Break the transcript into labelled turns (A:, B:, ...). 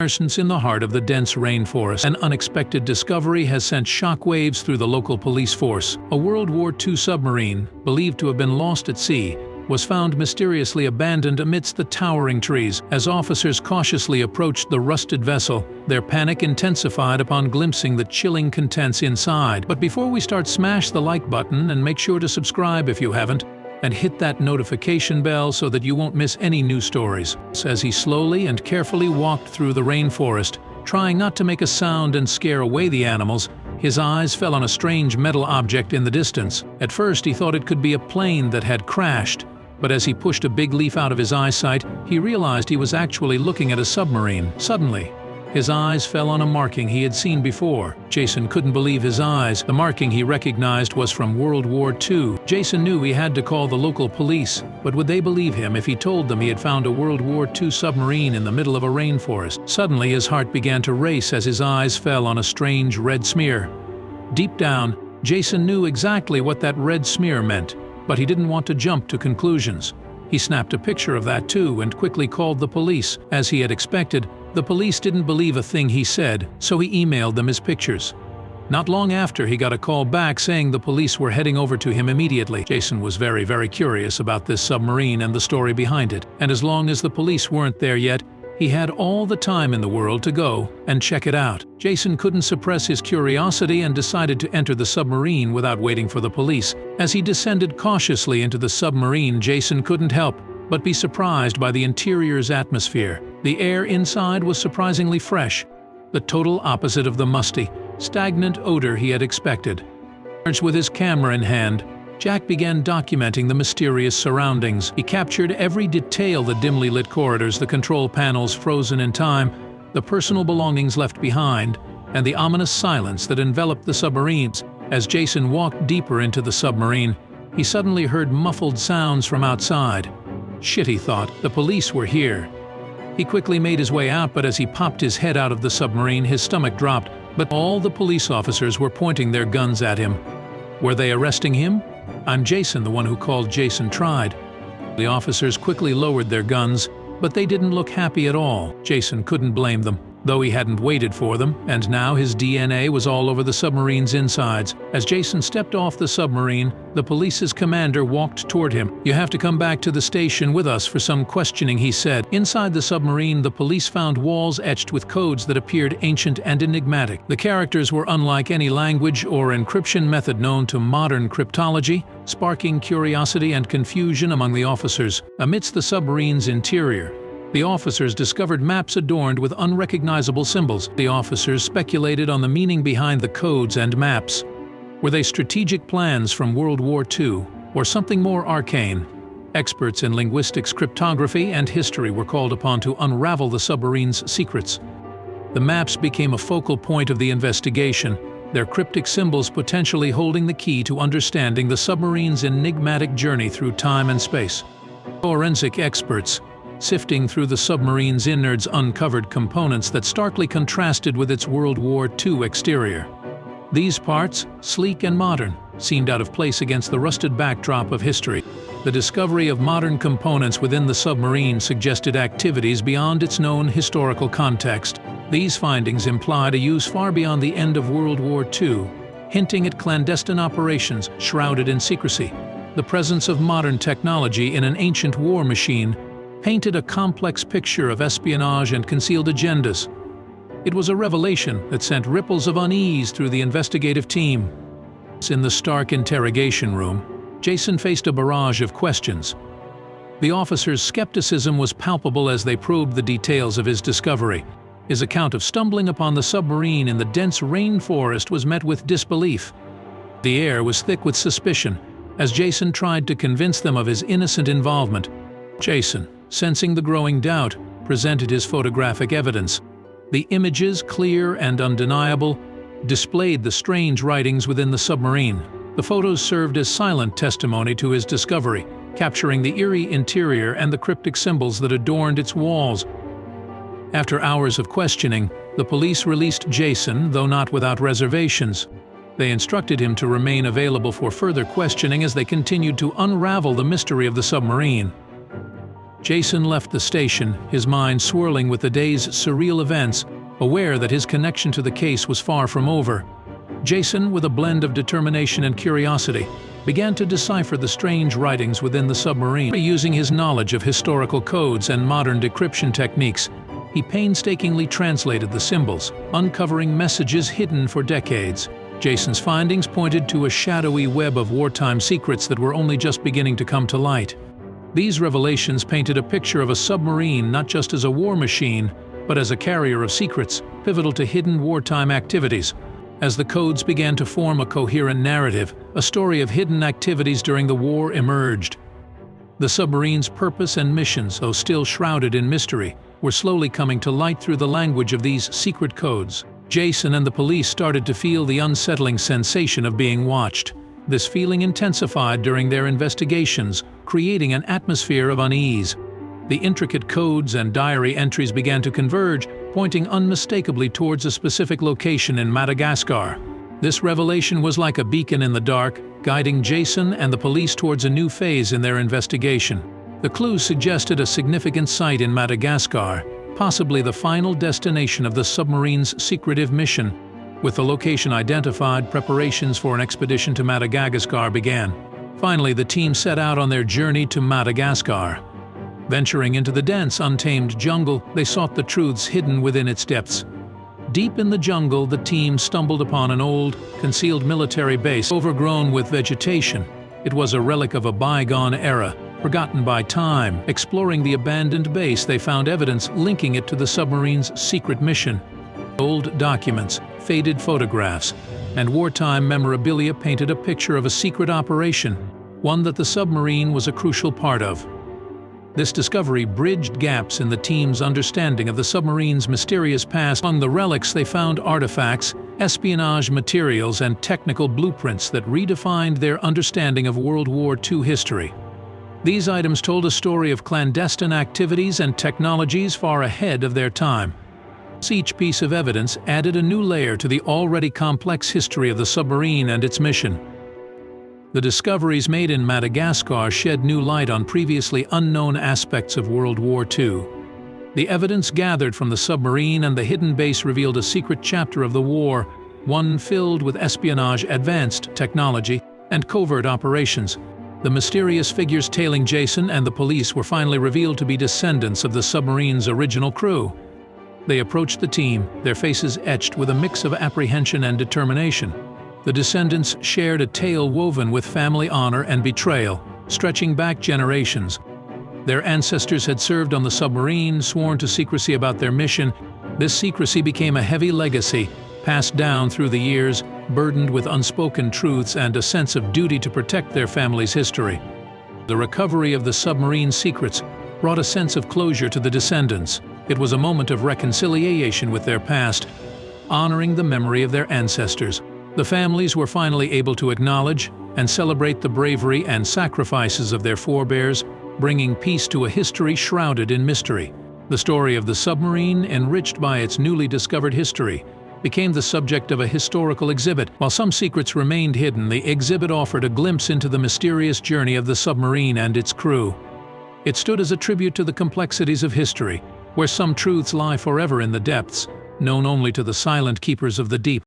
A: In the heart of the dense rainforest, an unexpected discovery has sent shockwaves through the local police force. A World War II submarine, believed to have been lost at sea, was found mysteriously abandoned amidst the towering trees. As officers cautiously approached the rusted vessel, their panic intensified upon glimpsing the chilling contents inside. But before we start, smash the like button and make sure to subscribe if you haven't, and hit that notification bell so that you won't miss any new stories. As he slowly and carefully walked through the rainforest, trying not to make a sound and scare away the animals, his eyes fell on a strange metal object in the distance. At first he thought it could be a plane that had crashed, but as he pushed a big leaf out of his eyesight, he realized he was actually looking at a submarine. Suddenly, his eyes fell on a marking he had seen before. Jason couldn't believe his eyes. The marking he recognized was from World War II. Jason knew he had to call the local police, but would they believe him if he told them he had found a World War II submarine in the middle of a rainforest? Suddenly his heart began to race as his eyes fell on a strange red smear. Deep down, Jason knew exactly what that red smear meant, but he didn't want to jump to conclusions. He snapped a picture of that too and quickly called the police. As he had expected, the police didn't believe a thing he said, so he emailed them his pictures. Not long after, he got a call back saying the police were heading over to him immediately. Jason was very curious about this submarine and the story behind it, and as long as the police weren't there yet, he had all the time in the world to go and check it out. Jason couldn't suppress his curiosity and decided to enter the submarine without waiting for the police. As he descended cautiously into the submarine, Jason couldn't help but be surprised by the interior's atmosphere. The air inside was surprisingly fresh, the total opposite of the musty, stagnant odor he had expected. With his camera in hand, Jack began documenting the mysterious surroundings. He captured every detail: the dimly lit corridors, the control panels frozen in time, the personal belongings left behind, and the ominous silence that enveloped the submarines. As Jason walked deeper into the submarine, he suddenly heard muffled sounds from outside. Shit, he thought, the police were here. He quickly made his way out, but as he popped his head out of the submarine, his stomach dropped. But all the police officers were pointing their guns at him. Were they arresting him? "I'm Jason, the one who called Jason tried." The officers quickly lowered their guns, but they didn't look happy at all. Jason couldn't blame them, though he hadn't waited for them, and now his DNA was all over the submarine's insides. As Jason stepped off the submarine, the police's commander walked toward him. "You have to come back to the station with us for some questioning," he said. Inside the submarine, the police found walls etched with codes that appeared ancient and enigmatic. The characters were unlike any language or encryption method known to modern cryptology, sparking curiosity and confusion among the officers. Amidst the submarine's interior, the officers discovered maps adorned with unrecognizable symbols. The officers speculated on the meaning behind the codes and maps. Were they strategic plans from World War II, or something more arcane? Experts in linguistics, cryptography, and history were called upon to unravel the submarine's secrets. The maps became a focal point of the investigation, their cryptic symbols potentially holding the key to understanding the submarine's enigmatic journey through time and space. Forensic experts, sifting through the submarine's innards, uncovered components that starkly contrasted with its World War II exterior. These parts, sleek and modern, seemed out of place against the rusted backdrop of history. The discovery of modern components within the submarine suggested activities beyond its known historical context. These findings implied a use far beyond the end of World War II, hinting at clandestine operations shrouded in secrecy. The presence of modern technology in an ancient war machine painted a complex picture of espionage and concealed agendas. It was a revelation that sent ripples of unease through the investigative team. In the stark interrogation room, Jason faced a barrage of questions. The officers' skepticism was palpable as they probed the details of his discovery. His account of stumbling upon the submarine in the dense rainforest was met with disbelief. The air was thick with suspicion, as Jason tried to convince them of his innocent involvement. Jason, sensing the growing doubt, presented his photographic evidence. The images, clear and undeniable, displayed the strange writings within the submarine. The photos served as silent testimony to his discovery, capturing the eerie interior and the cryptic symbols that adorned its walls. After hours of questioning, the police released Jason, though not without reservations. They instructed him to remain available for further questioning as they continued to unravel the mystery of the submarine. Jason left the station, his mind swirling with the day's surreal events, aware that his connection to the case was far from over. Jason, with a blend of determination and curiosity, began to decipher the strange writings within the submarine. Using his knowledge of historical codes and modern decryption techniques, he painstakingly translated the symbols, uncovering messages hidden for decades. Jason's findings pointed to a shadowy web of wartime secrets that were only just beginning to come to light. These revelations painted a picture of a submarine not just as a war machine, but as a carrier of secrets, pivotal to hidden wartime activities. As the codes began to form a coherent narrative, a story of hidden activities during the war emerged. The submarine's purpose and missions, though still shrouded in mystery, were slowly coming to light through the language of these secret codes. Jason and the police started to feel the unsettling sensation of being watched. This feeling intensified during their investigations, creating an atmosphere of unease. The intricate codes and diary entries began to converge, pointing unmistakably towards a specific location in Madagascar. This revelation was like a beacon in the dark, guiding Jason and the police towards a new phase in their investigation. The clues suggested a significant site in Madagascar, possibly the final destination of the submarine's secretive mission. With the location identified, preparations for an expedition to Madagascar began. Finally, the team set out on their journey to Madagascar. Venturing into the dense, untamed jungle, they sought the truths hidden within its depths. Deep in the jungle, the team stumbled upon an old, concealed military base overgrown with vegetation. It was a relic of a bygone era, forgotten by time. Exploring the abandoned base, they found evidence linking it to the submarine's secret mission. Old documents, faded photographs, and wartime memorabilia painted a picture of a secret operation, one that the submarine was a crucial part of. This discovery bridged gaps in the team's understanding of the submarine's mysterious past. Among the relics, they found artifacts, espionage materials, and technical blueprints that redefined their understanding of World War II history. These items told a story of clandestine activities and technologies far ahead of their time. Each piece of evidence added a new layer to the already complex history of the submarine and its mission. The discoveries made in Madagascar shed new light on previously unknown aspects of World War II. The evidence gathered from the submarine and the hidden base revealed a secret chapter of the war, one filled with espionage, advanced technology, and covert operations. The mysterious figures tailing Jason and the police were finally revealed to be descendants of the submarine's original crew. They approached the team, their faces etched with a mix of apprehension and determination. The descendants shared a tale woven with family honor and betrayal, stretching back generations. Their ancestors had served on the submarine, sworn to secrecy about their mission. This secrecy became a heavy legacy, passed down through the years, burdened with unspoken truths and a sense of duty to protect their family's history. The recovery of the submarine's secrets brought a sense of closure to the descendants. It was a moment of reconciliation with their past, honoring the memory of their ancestors. The families were finally able to acknowledge and celebrate the bravery and sacrifices of their forebears, bringing peace to a history shrouded in mystery. The story of the submarine, enriched by its newly discovered history, became the subject of a historical exhibit. While some secrets remained hidden, the exhibit offered a glimpse into the mysterious journey of the submarine and its crew. It stood as a tribute to the complexities of history, where some truths lie forever in the depths, known only to the silent keepers of the deep.